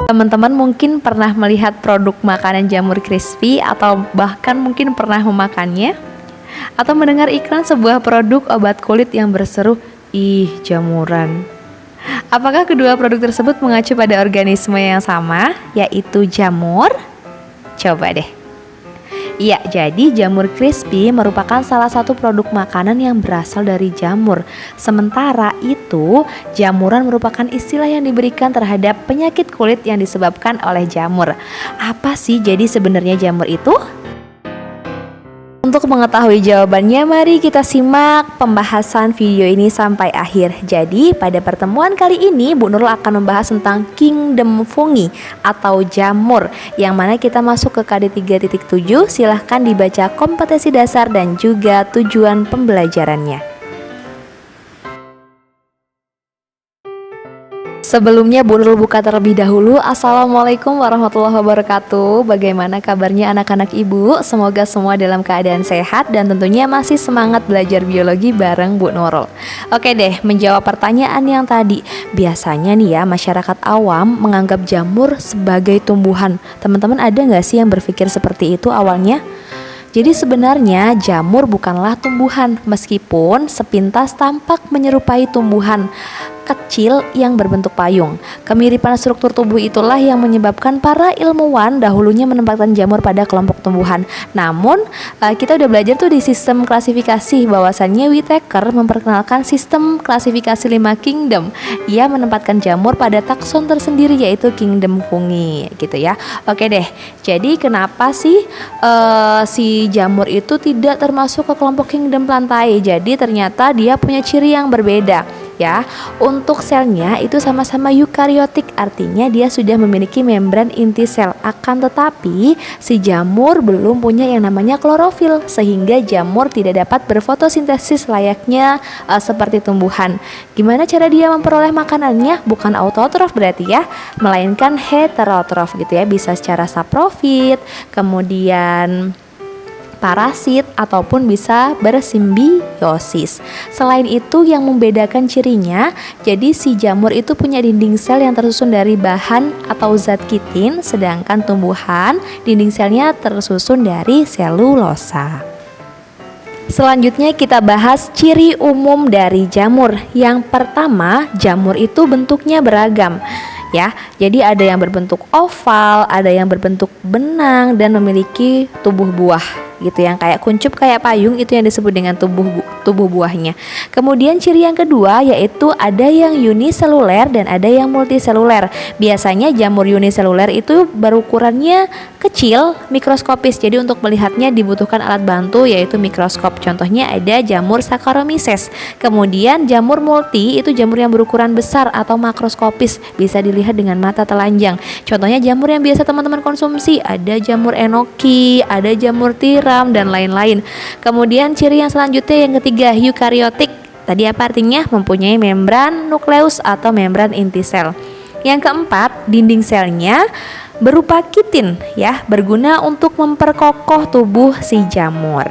Teman-teman mungkin pernah melihat produk makanan jamur crispy atau bahkan mungkin pernah memakannya atau mendengar iklan sebuah produk obat kulit yang berseru, "Ih, jamuran." Apakah kedua produk tersebut mengacu pada organisme yang sama, yaitu jamur? Coba deh. Iya, jadi jamur crispy merupakan salah satu produk makanan yang berasal dari jamur. Sementara itu, jamuran merupakan istilah yang diberikan terhadap penyakit kulit yang disebabkan oleh jamur. Apa sih jadi sebenarnya jamur itu? Untuk mengetahui jawabannya, mari kita simak pembahasan video ini sampai akhir. Jadi, pada pertemuan kali ini, Bu Nurul akan membahas tentang kingdom fungi atau jamur, yang mana kita masuk ke KD 3.7. Silahkan dibaca kompetensi dasar dan juga tujuan pembelajarannya. Sebelumnya Bu Nurul buka terlebih dahulu. Assalamualaikum warahmatullahi wabarakatuh. Bagaimana kabarnya anak-anak ibu? Semoga semua dalam keadaan sehat dan tentunya masih semangat belajar biologi bareng Bu Nurul. Oke deh, menjawab pertanyaan yang tadi. Biasanya nih ya, masyarakat awam menganggap jamur sebagai tumbuhan. Teman-teman ada nggak sih yang berpikir seperti itu awalnya? Jadi sebenarnya jamur bukanlah tumbuhan, meskipun sepintas tampak menyerupai tumbuhan kecil yang berbentuk payung. Kemiripan struktur tubuh itulah yang menyebabkan para ilmuwan dahulunya menempatkan jamur pada kelompok tumbuhan. Namun kita udah belajar tuh di sistem klasifikasi bahwasannya Whittaker memperkenalkan sistem klasifikasi 5 kingdom. Ia menempatkan jamur pada takson tersendiri, yaitu kingdom fungi gitu ya. Oke deh, jadi kenapa sih si jamur itu tidak termasuk ke kelompok kingdom plantae? Jadi ternyata dia punya ciri yang berbeda ya. Untuk selnya itu sama-sama eukariotik, artinya dia sudah memiliki membran inti sel. Akan tetapi si jamur belum punya yang namanya klorofil, sehingga jamur tidak dapat berfotosintesis layaknya seperti tumbuhan. Gimana cara dia memperoleh makanannya? Bukan autotrof berarti ya, melainkan heterotrof gitu ya. Bisa secara saprofit, kemudian parasit, ataupun bisa bersimbiosis. Selain itu, yang membedakan cirinya, jadi si jamur itu punya dinding sel yang tersusun dari bahan atau zat kitin, sedangkan tumbuhan dinding selnya tersusun dari selulosa. Selanjutnya kita bahas ciri umum dari jamur. Yang pertama, jamur itu bentuknya beragam ya. Jadi ada yang berbentuk oval, ada yang berbentuk benang dan memiliki tubuh buah gitu, yang kayak kuncup kayak payung, itu yang disebut dengan tubuh buahnya. Kemudian ciri yang kedua yaitu ada yang uniseluler dan ada yang multiseluler. Biasanya jamur uniseluler itu berukurannya kecil, mikroskopis. Jadi untuk melihatnya dibutuhkan alat bantu yaitu mikroskop. Contohnya ada jamur Saccharomyces. Kemudian jamur multi itu jamur yang berukuran besar atau makroskopis, bisa dilihat dengan mata telanjang. Contohnya jamur yang biasa teman-teman konsumsi, ada jamur enoki, ada jamur tiram dan lain-lain. Kemudian ciri yang selanjutnya yang ketiga, eukariotik. Tadi apa artinya? Mempunyai membran nukleus atau membran inti sel. Yang keempat, dinding selnya berupa kitin ya, berguna untuk memperkokoh tubuh si jamur.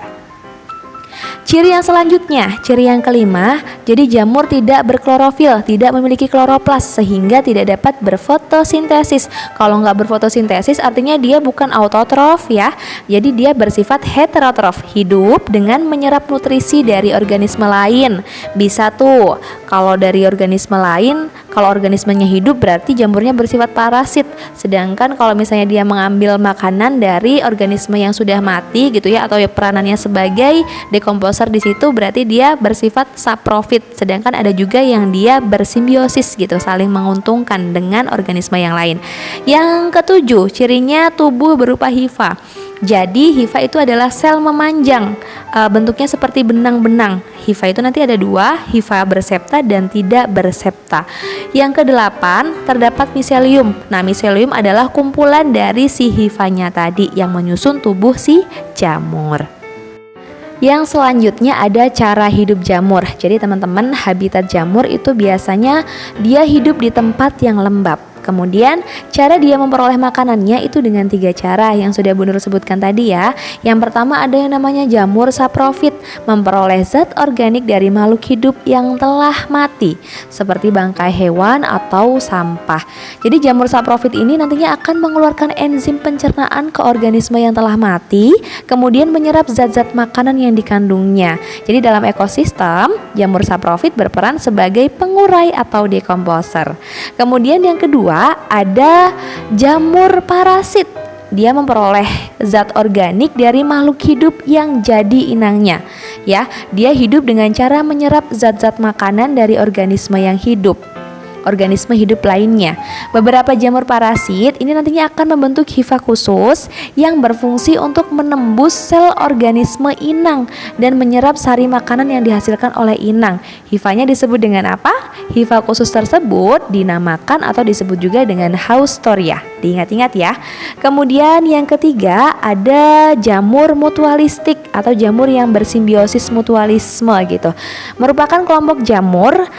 Ciri yang selanjutnya, ciri yang kelima, jadi jamur tidak berklorofil, tidak memiliki kloroplas, sehingga tidak dapat berfotosintesis. Kalau nggak berfotosintesis artinya dia bukan autotrof ya, jadi dia bersifat heterotrof, hidup dengan menyerap nutrisi dari organisme lain. Bisa tuh, kalau dari organisme lain, kalau organismenya hidup berarti jamurnya bersifat parasit. Sedangkan kalau misalnya dia mengambil makanan dari organisme yang sudah mati gitu ya, atau peranannya sebagai dekomposer di situ, berarti dia bersifat saprofit. Sedangkan ada juga yang dia bersimbiosis gitu, saling menguntungkan dengan organisme yang lain. Yang ketujuh, cirinya tubuh berupa hifa. Jadi hifa itu adalah sel memanjang, bentuknya seperti benang-benang. Hifa itu nanti ada dua, hifa bersepta dan tidak bersepta. Yang kedelapan, terdapat miselium. Nah, miselium adalah kumpulan dari si hifanya tadi yang menyusun tubuh si jamur. Yang selanjutnya ada cara hidup jamur. Jadi teman-teman, habitat jamur itu biasanya dia hidup di tempat yang lembab. Kemudian cara dia memperoleh makanannya itu dengan 3 cara yang sudah Bu Nurul sebutkan tadi ya. Yang pertama ada yang namanya jamur saprofit, memperoleh zat organik dari makhluk hidup yang telah mati seperti bangkai hewan atau sampah. Jadi jamur saprofit ini nantinya akan mengeluarkan enzim pencernaan ke organisme yang telah mati, kemudian menyerap zat-zat makanan yang dikandungnya. Jadi dalam ekosistem, jamur saprofit berperan sebagai pengurai atau dekomposer. Kemudian yang kedua ada jamur parasit. Dia memperoleh zat organik dari makhluk hidup yang jadi inangnya. Ya, dia hidup dengan cara menyerap zat-zat makanan dari organisme yang hidup. Organisme hidup lainnya. Beberapa jamur parasit ini nantinya akan membentuk hifa khusus yang berfungsi untuk menembus sel organisme inang dan menyerap sari makanan yang dihasilkan oleh inang. Hifanya disebut dengan apa? Hifa khusus tersebut dinamakan atau disebut juga dengan haustoria. Diingat-ingat ya. Kemudian yang ketiga ada jamur mutualistik atau jamur yang bersimbiosis mutualisme gitu. Merupakan kelompok jamur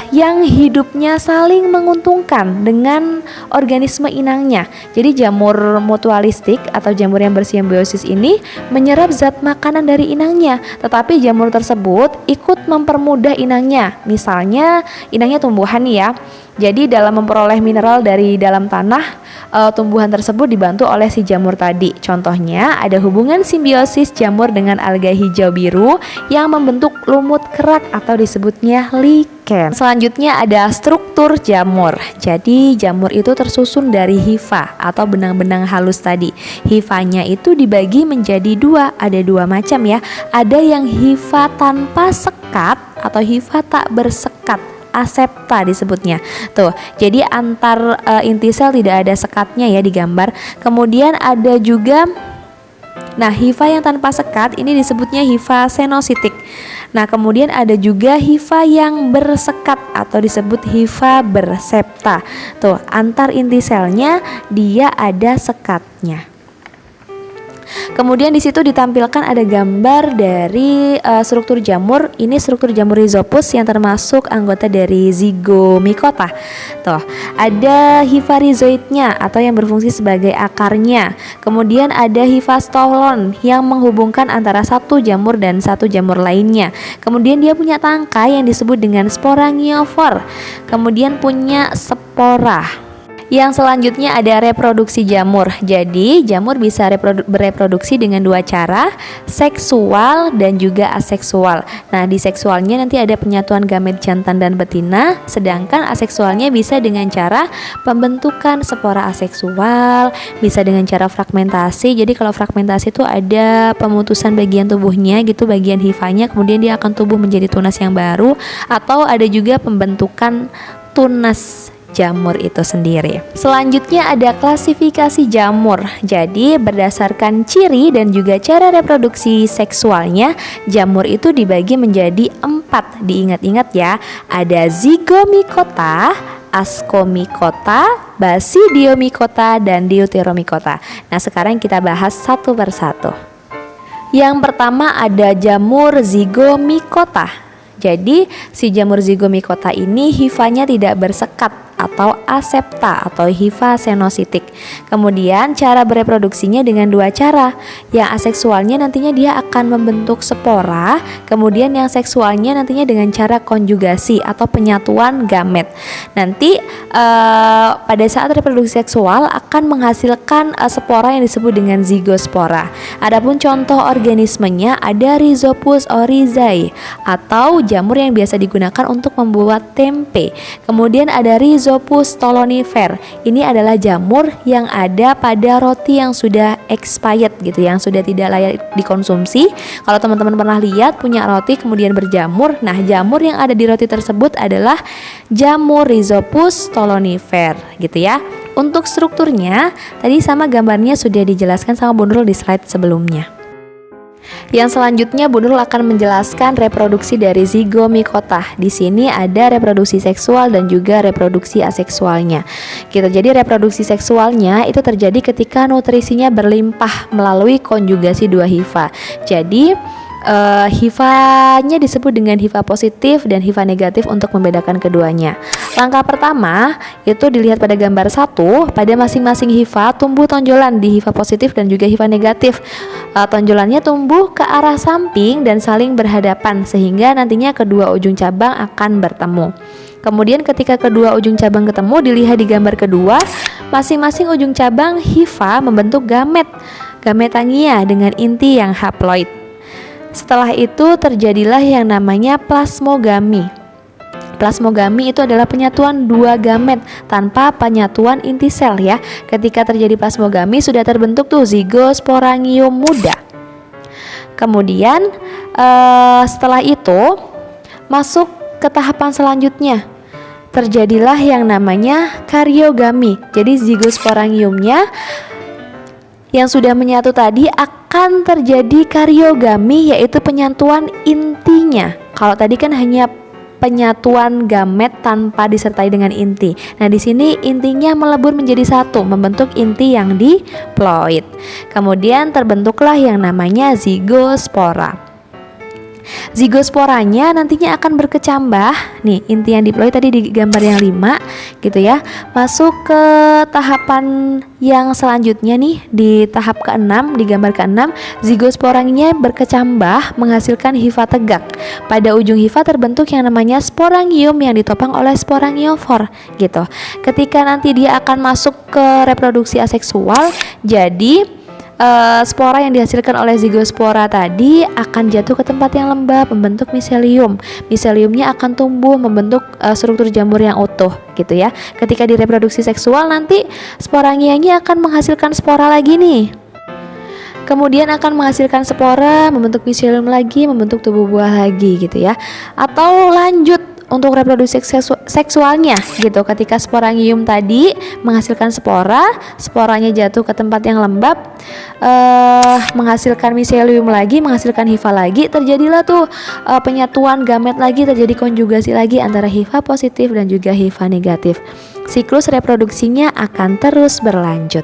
yang hidupnya saling menguntungkan dengan organisme inangnya. Jadi jamur mutualistik atau jamur yang bersimbiosis ini menyerap zat makanan dari inangnya, tetapi jamur tersebut ikut mempermudah inangnya. Misalnya inangnya tumbuhan nih ya. Jadi dalam memperoleh mineral dari dalam tanah, tumbuhan tersebut dibantu oleh si jamur tadi. Contohnya ada hubungan simbiosis jamur dengan alga hijau biru yang membentuk lumut kerak atau disebutnya lichen. Selanjutnya ada struktur jamur. Jadi jamur itu tersusun dari hifa atau benang-benang halus tadi. Hifanya itu dibagi menjadi dua, ada 2 macam ya. Ada yang hifa tanpa sekat atau hifa tak bersekat. Asepta disebutnya. Tuh, jadi antar inti sel tidak ada sekatnya ya di gambar. Kemudian ada juga hifa yang tanpa sekat ini disebutnya hifa senositik. Nah, kemudian ada juga hifa yang bersekat atau disebut hifa bersepta. Tuh, antar inti selnya dia ada sekatnya. Kemudian di situ ditampilkan ada gambar dari struktur jamur. Ini struktur jamur Rhizopus yang termasuk anggota dari Zygomicota. Tuh, ada hifa rhizoidnya atau yang berfungsi sebagai akarnya. Kemudian ada hifa stolon yang menghubungkan antara satu jamur dan satu jamur lainnya. Kemudian dia punya tangkai yang disebut dengan sporangiofor. Kemudian punya spora. Yang selanjutnya ada reproduksi jamur. Jadi jamur bisa bereproduksi dengan 2 cara, seksual dan juga aseksual. Nah, di seksualnya nanti ada penyatuan gamet jantan dan betina, sedangkan aseksualnya bisa dengan cara pembentukan spora aseksual, bisa dengan cara fragmentasi. Jadi kalau fragmentasi itu ada pemutusan bagian tubuhnya gitu, bagian hifanya, kemudian dia akan tumbuh menjadi tunas yang baru, atau ada juga pembentukan tunas jamur itu sendiri. Selanjutnya ada klasifikasi jamur. Jadi berdasarkan ciri dan juga cara reproduksi seksualnya, jamur itu dibagi menjadi 4. Diingat-ingat ya. Ada Zygomicota, Ascomycota, Basidiomycota, dan Deuteromycota. Nah, sekarang kita bahas satu persatu. Yang pertama ada jamur Zygomicota. Jadi si jamur Zygomicota ini hifanya tidak bersekat atau asepta atau hifa senositik. Kemudian cara bereproduksinya dengan 2 cara. Yang aseksualnya nantinya dia akan membentuk spora, kemudian yang seksualnya nantinya dengan cara konjugasi atau penyatuan gamet. Nanti pada saat reproduksi seksual akan menghasilkan spora yang disebut dengan zigospora. Adapun contoh organismenya ada Rhizopus oryzae atau jamur yang biasa digunakan untuk membuat tempe. Kemudian ada Rhizopus stolonifer. Ini adalah jamur yang ada pada roti yang sudah expired gitu, yang sudah tidak layak dikonsumsi. Kalau teman-teman pernah lihat punya roti kemudian berjamur, nah jamur yang ada di roti tersebut adalah jamur Rhizopus stolonifer gitu ya. Untuk strukturnya tadi sama gambarnya sudah dijelaskan sama Bu Nurul di slide sebelumnya. Yang selanjutnya Bu Nurul akan menjelaskan reproduksi dari Zygomicota. Di sini ada reproduksi seksual dan juga reproduksi aseksualnya. Gitu. Jadi reproduksi seksualnya itu terjadi ketika nutrisinya berlimpah melalui konjugasi 2 hifa. Jadi HIFA-nya disebut dengan HIFA positif dan HIFA negatif untuk membedakan keduanya. Langkah pertama itu dilihat pada gambar 1, pada masing-masing HIFA tumbuh tonjolan di HIFA positif dan juga HIFA negatif. Tonjolannya tumbuh ke arah samping dan saling berhadapan sehingga nantinya kedua ujung cabang akan bertemu. Kemudian ketika kedua ujung cabang ketemu, dilihat di gambar kedua, masing-masing ujung cabang HIFA membentuk gametangia dengan inti yang haploid. Setelah itu terjadilah yang namanya plasmogami. Plasmogami itu adalah penyatuan dua gamet tanpa penyatuan inti sel ya. Ketika terjadi plasmogami sudah terbentuk tuh zigosporangium muda. Kemudian setelah itu masuk ke tahapan selanjutnya. Terjadilah yang namanya karyogami. Jadi zigosporangiumnya yang sudah menyatu tadi akan terjadi karyogami, yaitu penyatuan intinya. Kalau tadi kan hanya penyatuan gamet tanpa disertai dengan inti. Nah, di sini intinya melebur menjadi satu, membentuk inti yang diploid. Kemudian terbentuklah yang namanya zigospora. Zigosporanya nantinya akan berkecambah. Nih, inti yang diploid tadi di gambar yang 5 gitu ya. Masuk ke tahapan yang selanjutnya nih, di tahap ke-6, di gambar ke-6, zigosporanya berkecambah menghasilkan hifa tegak. Pada ujung hifa terbentuk yang namanya sporangium yang ditopang oleh sporangiofor gitu. Ketika nanti dia akan masuk ke reproduksi aseksual, jadi spora yang dihasilkan oleh zigospora tadi akan jatuh ke tempat yang lembab, membentuk miselium. Miseliumnya akan tumbuh membentuk struktur jamur yang utuh gitu ya. Ketika di reproduksi seksual nanti sporangianya akan menghasilkan spora lagi nih. Kemudian akan menghasilkan spora, membentuk miselium lagi, membentuk tubuh buah lagi gitu ya. Atau lanjut untuk reproduksi seksualnya gitu. Ketika sporangium tadi menghasilkan spora, sporanya jatuh ke tempat yang lembab, menghasilkan miselium lagi, menghasilkan hifa lagi, terjadilah tuh penyatuan gamet lagi, terjadi konjugasi lagi antara hifa positif dan juga hifa negatif. Siklus reproduksinya akan terus berlanjut.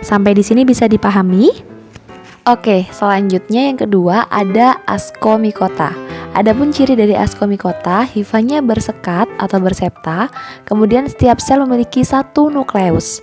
Sampai di sini bisa dipahami? Oke, selanjutnya yang kedua ada ascomycota. Adapun ciri dari ascomycota, hifanya bersekat atau bersepta, kemudian setiap sel memiliki satu nukleus.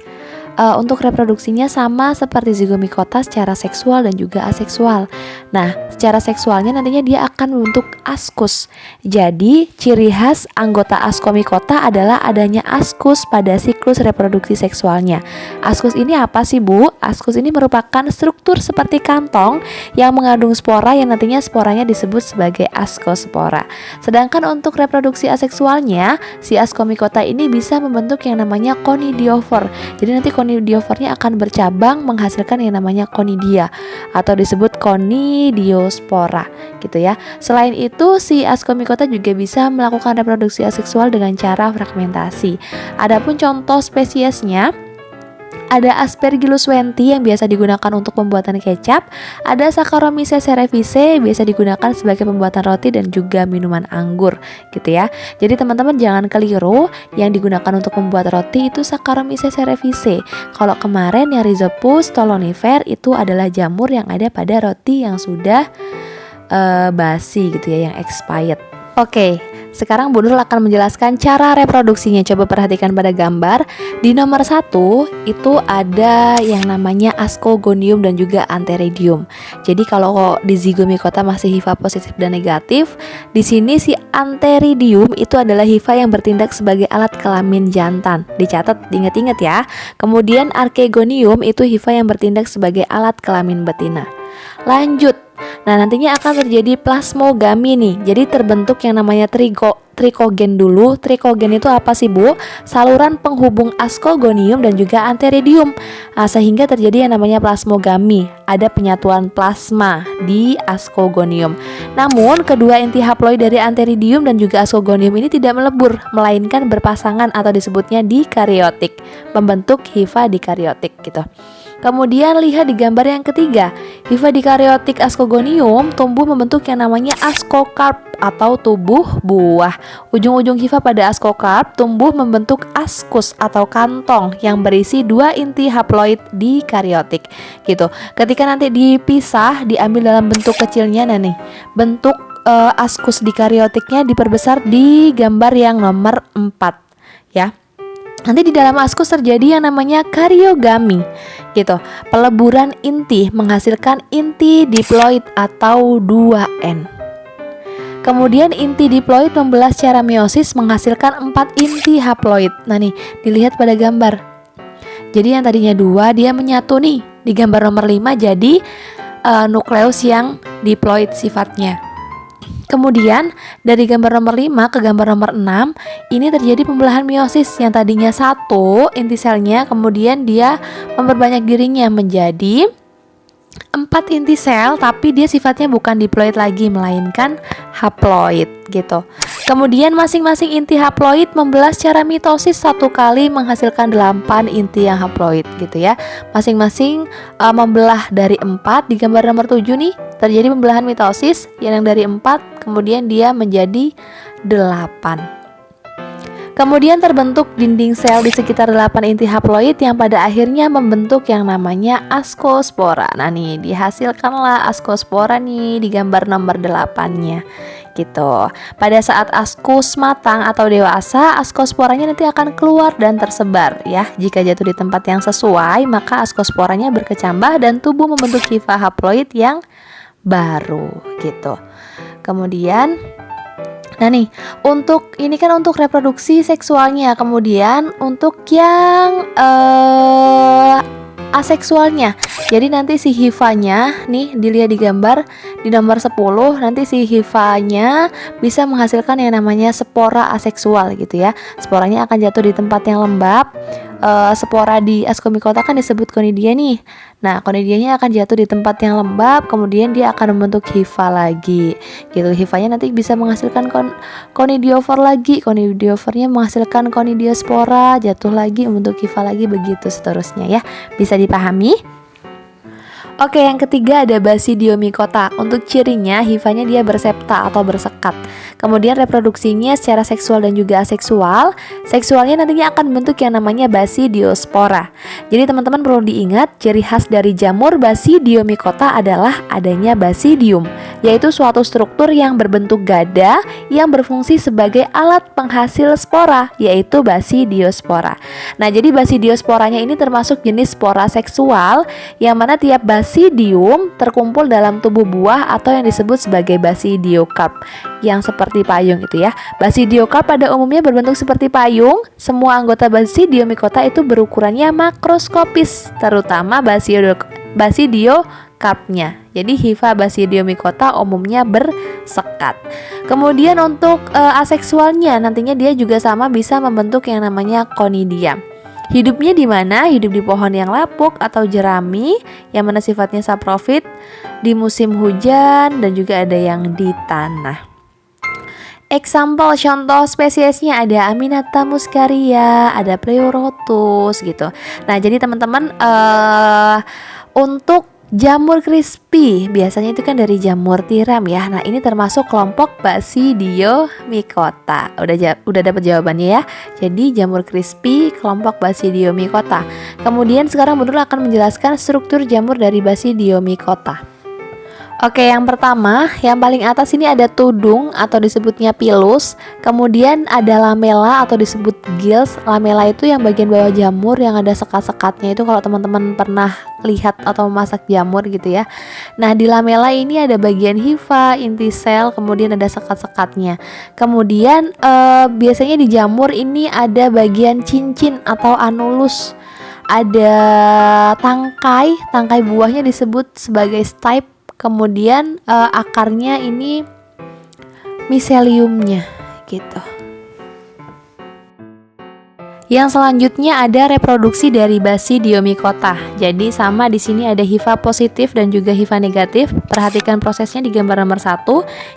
Untuk reproduksinya sama seperti zigomycota secara seksual dan juga aseksual. Nah, secara seksualnya nantinya dia akan membentuk askus. Jadi, ciri khas anggota ascomycota adalah adanya askus pada siklus reproduksi seksualnya. Askus ini apa sih, Bu? Askus ini merupakan struktur seperti kantong yang mengandung spora yang nantinya sporanya disebut sebagai ascospora. Sedangkan untuk reproduksi aseksualnya, si ascomycota ini bisa membentuk yang namanya conidiofor. Jadi nanti conidiofornya akan bercabang menghasilkan yang namanya conidia atau disebut conidiospora gitu ya. Selain itu si ascomycota juga bisa melakukan reproduksi aseksual dengan cara fragmentasi. Adapun contoh spesiesnya ada Aspergillus wenti yang biasa digunakan untuk pembuatan kecap, ada Saccharomyces cerevisiae biasa digunakan sebagai pembuatan roti dan juga minuman anggur gitu ya. Jadi teman-teman jangan keliru, yang digunakan untuk membuat roti itu Saccharomyces cerevisiae. Kalau kemarin yang Rhizopus stolonifer itu adalah jamur yang ada pada roti yang sudah basi gitu ya, yang expired. Oke. Sekarang Bu Nurul akan menjelaskan cara reproduksinya. Coba perhatikan pada gambar. Di nomor 1 itu ada yang namanya ascogonium dan juga antheridium. Jadi kalau di zigomycota masih hifa positif dan negatif, di sini si antheridium itu adalah hifa yang bertindak sebagai alat kelamin jantan. Dicatat, diingat-ingat ya. Kemudian archegonium itu hifa yang bertindak sebagai alat kelamin betina. Lanjut. Nah, nantinya akan terjadi plasmogami nih. Jadi terbentuk yang namanya trikogen dulu. Trikogen itu apa sih, Bu? Saluran penghubung ascogonium dan juga antheridium. Sehingga terjadi yang namanya plasmogami. Ada penyatuan plasma di ascogonium. Namun, kedua inti haploid dari antheridium dan juga ascogonium ini tidak melebur, melainkan berpasangan atau disebutnya dikaryotik, membentuk hifa dikaryotik gitu. Kemudian lihat di gambar yang ketiga, hifa dikaryotik ascogonium tumbuh membentuk yang namanya ascocarp atau tubuh buah. Ujung-ujung hifa pada ascocarp tumbuh membentuk ascus atau kantong yang berisi 2 inti haploid dikaryotik gitu. Ketika nanti dipisah, diambil dalam bentuk kecilnya, nah nih bentuk ascus dikaryotiknya diperbesar di gambar yang nomor 4 ya. Nanti di dalam askus terjadi yang namanya karyogami gitu. Peleburan inti menghasilkan inti diploid atau 2N. Kemudian inti diploid membelah secara meiosis menghasilkan 4 inti haploid. Nah nih, dilihat pada gambar. Jadi yang tadinya 2 dia menyatu nih. Di gambar nomor 5 jadi nukleus yang diploid sifatnya. Kemudian dari gambar nomor 5 ke gambar nomor 6 ini terjadi pembelahan meiosis yang tadinya 1 inti selnya, kemudian dia memperbanyak dirinya menjadi 4 inti sel, tapi dia sifatnya bukan diploid lagi melainkan haploid gitu. Kemudian masing-masing inti haploid membelah secara mitosis 1 kali menghasilkan 8 inti yang haploid gitu ya. Masing-masing membelah dari 4. Di gambar nomor 7 nih terjadi pembelahan mitosis yang dari 4 kemudian dia menjadi 8. Kemudian terbentuk dinding sel di sekitar 8 inti haploid yang pada akhirnya membentuk yang namanya ascospora. Nah nih dihasilkanlah ascospora nih di gambar nomor 8-nya gitu. Pada saat ascus matang atau dewasa, ascosporanya nanti akan keluar dan tersebar ya. Jika jatuh di tempat yang sesuai, maka ascosporanya berkecambah dan tubuh membentuk hifa haploid yang baru gitu. Kemudian nah nih, untuk ini kan untuk reproduksi seksualnya. Kemudian untuk yang aseksualnya. Jadi nanti si hifanya nih dilihat di gambar di nomor 10, nanti si hifanya bisa menghasilkan yang namanya spora aseksual gitu ya. Sporanya akan jatuh di tempat yang lembab. Spora di Ascomycota kan disebut conidia nih. Nah, conidianya akan jatuh di tempat yang lembab, kemudian dia akan membentuk hifa lagi. Gitu, hifanya nanti bisa menghasilkan conidiofor lagi. Conidiofornya menghasilkan conidiospora, jatuh lagi membentuk hifa lagi, begitu seterusnya ya. Bisa dipahami? Oke, yang ketiga ada Basidiomycota. Untuk cirinya, hifanya dia bersepta atau bersekat. Kemudian reproduksinya secara seksual dan juga aseksual. Seksualnya nantinya akan membentuk yang namanya Basidiospora. Jadi teman-teman perlu diingat, ciri khas dari jamur Basidiomycota adalah adanya basidium, yaitu suatu struktur yang berbentuk gada yang berfungsi sebagai alat penghasil spora, yaitu Basidiospora. Nah, jadi Basidiosporanya ini termasuk jenis spora seksual yang mana tiap basidium terkumpul dalam tubuh buah atau yang disebut sebagai basidiokarp yang seperti payung itu ya. Basidiokarp pada umumnya berbentuk seperti payung. Semua anggota Basidiomycota itu berukurannya makroskopis, terutama basidiokarpnya. Jadi hifa Basidiomycota umumnya bersekat. Kemudian untuk aseksualnya nantinya dia juga sama bisa membentuk yang namanya conidia. Hidupnya di mana? Hidup di pohon yang lapuk atau jerami yang mana sifatnya saprofit, di musim hujan, dan juga ada yang di tanah. Example contoh spesiesnya ada Aminata muscaria, ada Pleurotus gitu. Nah, jadi teman-teman untuk jamur crispy biasanya itu kan dari jamur tiram ya. Nah, ini termasuk kelompok Basidiomycota. Udah dapat jawabannya ya. Jadi jamur crispy kelompok Basidiomycota. Kemudian sekarang Bunda akan menjelaskan struktur jamur dari Basidiomycota. Oke, yang pertama, yang paling atas ini ada tudung atau disebutnya pilus. Kemudian ada lamela atau disebut gills. Lamela itu yang bagian bawah jamur yang ada sekat-sekatnya itu kalau teman-teman pernah lihat atau memasak jamur gitu ya. Nah, di lamela ini ada bagian hifa, inti sel, kemudian ada sekat-sekatnya. Kemudian biasanya di jamur ini ada bagian cincin atau anulus. Ada tangkai buahnya disebut sebagai stipe. Kemudian akarnya ini miseliumnya gitu. Yang selanjutnya ada reproduksi dari Basidiomycota. Jadi sama di sini ada hifa positif dan juga hifa negatif. Perhatikan prosesnya di gambar nomor 1.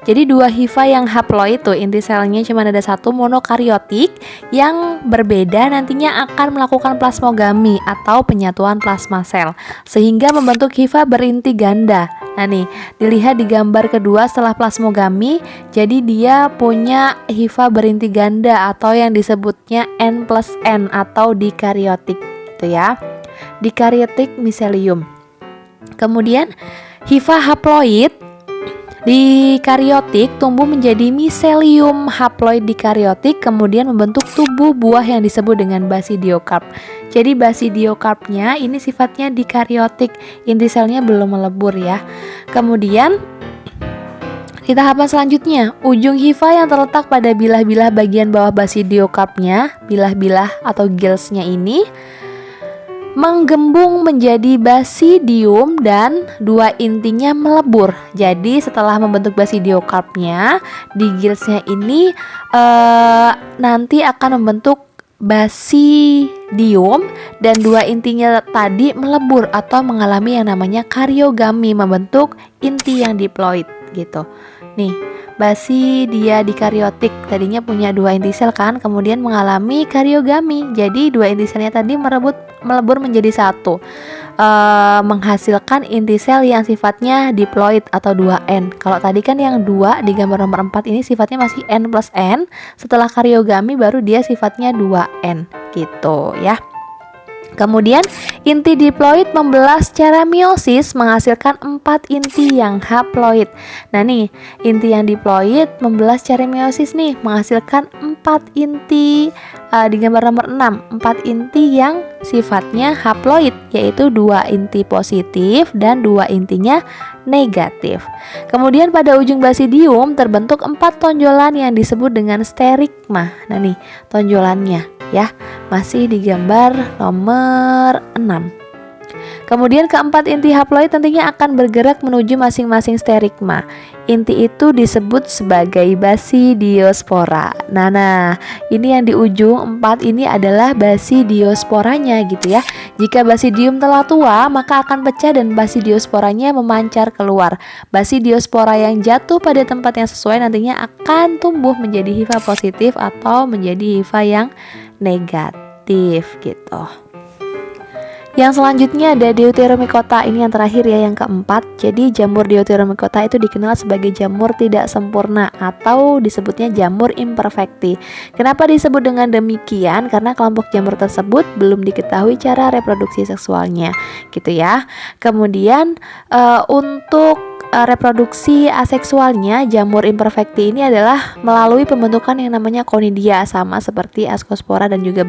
Jadi dua hifa yang haploid tuh inti selnya cuma ada satu, monokariotik, yang berbeda nantinya akan melakukan plasmogami atau penyatuan plasma sel sehingga membentuk hifa berinti ganda. Nah nih, dilihat di gambar kedua setelah plasmogami, jadi dia punya hifa berinti ganda atau yang disebutnya N+N atau dikariotik gitu ya. Dikariotik miselium. Kemudian hifa haploid dikariotik tumbuh menjadi miselium haploid dikariotik, kemudian membentuk tubuh buah yang disebut dengan basidiokarp. Jadi basidiokarpnya ini sifatnya dikariotik, inti selnya belum melebur ya. Kemudian di tahapan selanjutnya, ujung hifa yang terletak pada bilah-bilah bagian bawah basidiokarpnya, bilah-bilah atau gillsnya ini menggembung menjadi basidium dan dua intinya melebur. Jadi setelah membentuk basidiokarpnya, di gillsnya ini nanti akan membentuk basidium dan dua intinya tadi melebur atau mengalami yang namanya karyogami, membentuk inti yang diploid gitu. Nih, Basidia dikariotik tadinya punya dua inti sel kan, kemudian mengalami karyogami. Jadi dua inti selnya tadi melebur menjadi satu, menghasilkan inti sel yang sifatnya diploid atau 2N. Kalau tadi kan yang 2 di gambar nomor 4 ini sifatnya masih N+N. Setelah karyogami baru dia sifatnya 2N gitu ya. Kemudian inti diploid membelah secara meiosis menghasilkan 4 inti yang haploid. Nah nih, inti yang diploid membelah secara meiosis nih menghasilkan 4 inti di gambar nomor 6, 4 inti yang sifatnya haploid, yaitu 2 inti positif dan 2 intinya negatif. Kemudian pada ujung basidium terbentuk 4 tonjolan yang disebut dengan sterigma. Nah nih, tonjolannya ya, masih di gambar nomor 6. Kemudian keempat inti haploid tentunya akan bergerak menuju masing-masing sterigma. Inti itu disebut sebagai basidiospora. Nah, ini yang di ujung 4 ini adalah basidiosporanya gitu ya. Jika basidium telah tua, maka akan pecah dan basidiosporanya memancar keluar. Basidiospora yang jatuh pada tempat yang sesuai nantinya akan tumbuh menjadi hifa positif atau menjadi hifa yang negatif gitu. Yang selanjutnya ada Deuteromycota, ini yang terakhir ya, yang keempat. Jadi jamur Deuteromycota itu dikenal sebagai jamur tidak sempurna atau disebutnya jamur imperfecti. Kenapa disebut dengan demikian? Karena kelompok jamur tersebut belum diketahui cara reproduksi seksualnya gitu ya. Kemudian untuk reproduksi aseksualnya jamur imperfecti ini adalah melalui pembentukan yang namanya conidia, sama seperti Ascospora dan juga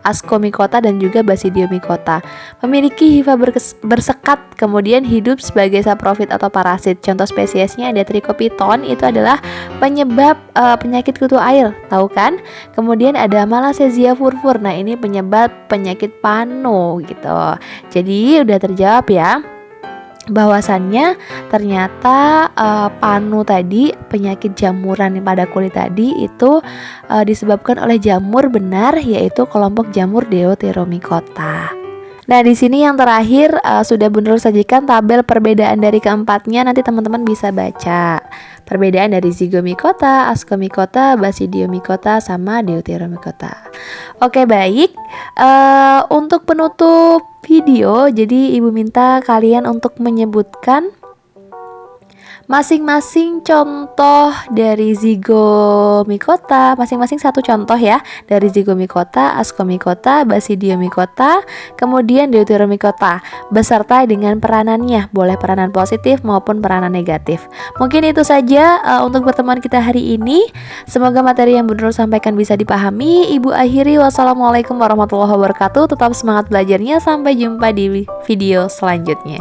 Ascomycota dan juga Basidiomycota. Memiliki hifa bersekat, kemudian hidup sebagai saprofit atau parasit. Contoh spesiesnya ada Trichopiton, itu adalah penyebab penyakit kutu air, tahu kan? Kemudian ada Malassezia furfur. Nah, ini penyebab penyakit panu gitu. Jadi udah terjawab ya, bahwasannya ternyata panu tadi, penyakit jamuran pada kulit tadi itu disebabkan oleh jamur benar, yaitu kelompok jamur Deuteromycota. Nah, di sini yang terakhir sudah Bunda sajikan tabel perbedaan dari keempatnya, nanti teman-teman bisa baca perbedaan dari Zygomycota, Ascomycota, Basidiomycota sama Deuteromycota. Oke, baik. Untuk penutup video, jadi Ibu minta kalian untuk menyebutkan masing-masing contoh dari Zygomycota, masing-masing satu contoh ya, dari Zygomycota, Ascomycota, Basidiomycota, kemudian Deuteromycota, beserta dengan peranannya, boleh peranan positif maupun peranan negatif. Mungkin itu saja untuk pertemuan kita hari ini. Semoga materi yang Bunda sampaikan bisa dipahami. Ibu akhiri, wassalamualaikum warahmatullahi wabarakatuh. Tetap semangat belajarnya, sampai jumpa di video selanjutnya.